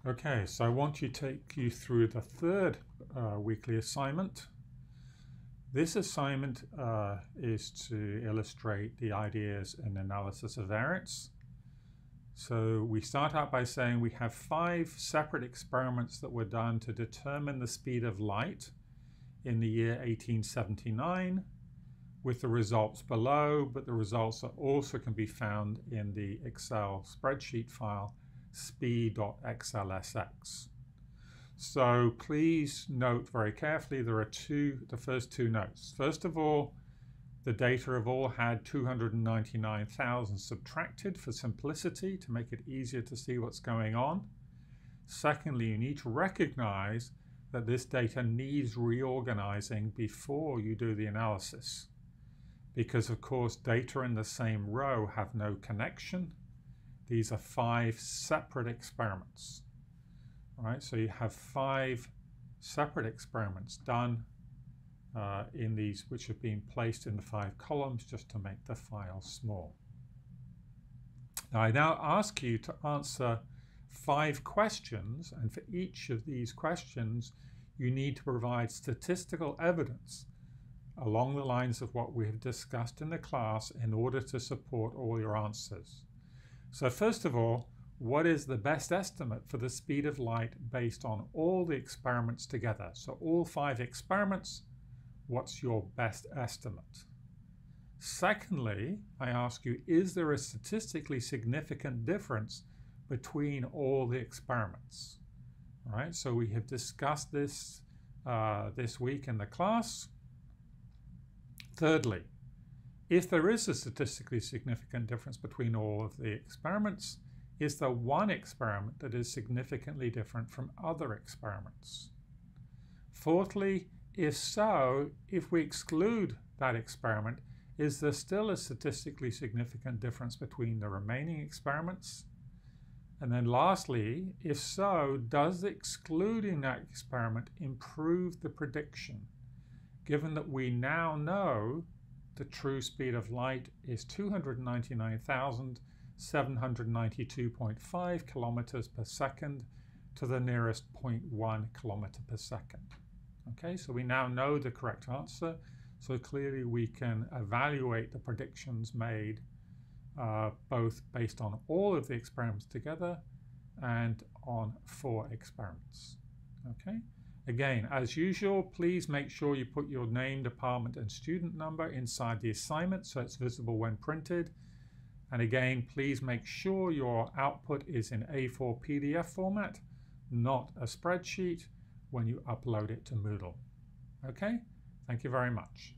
Okay, so I want to take you through the third weekly assignment. This assignment is to illustrate the ideas in analysis of variance. So we start out by saying we have 5 separate experiments that were done to determine the speed of light in the year 1879, with the results below, but the results also can be found in the Excel spreadsheet file speed.xlsx. So please note very carefully there are the first two notes. First of all, the data have all had 299,000 subtracted for simplicity to make it easier to see what's going on. Secondly, you need to recognize that this data needs reorganizing before you do the analysis, because of course data in the same row have no connection. These are 5 separate experiments. All right, so you have 5 separate experiments done in these, which have been placed in the 5 columns just to make the file small. Now I now ask you to answer 5 questions, and for each of these questions you need to provide statistical evidence along the lines of what we have discussed in the class in order to support all your answers. So first of all, what is the best estimate for the speed of light based on all the experiments together? So all 5 experiments, what's your best estimate? Secondly, I ask you, is there a statistically significant difference between all the experiments? All right, so we have discussed this this week in the class. Thirdly, if there is a statistically significant difference between all of the experiments, is there one experiment that is significantly different from other experiments? Fourthly, if so, if we exclude that experiment, is there still a statistically significant difference between the remaining experiments? And then lastly, if so, does excluding that experiment improve the prediction, given that we now know the true speed of light is 299,792.5 kilometers per second to the nearest 0.1 kilometer per second. Okay, so we now know the correct answer, so clearly we can evaluate the predictions made both based on all of the experiments together and on 4 experiments. Okay. Again, as usual, please make sure you put your name, department, and student number inside the assignment so it's visible when printed. And again, please make sure your output is in A4 PDF format, not a spreadsheet, when you upload it to Moodle. Okay? Thank you very much.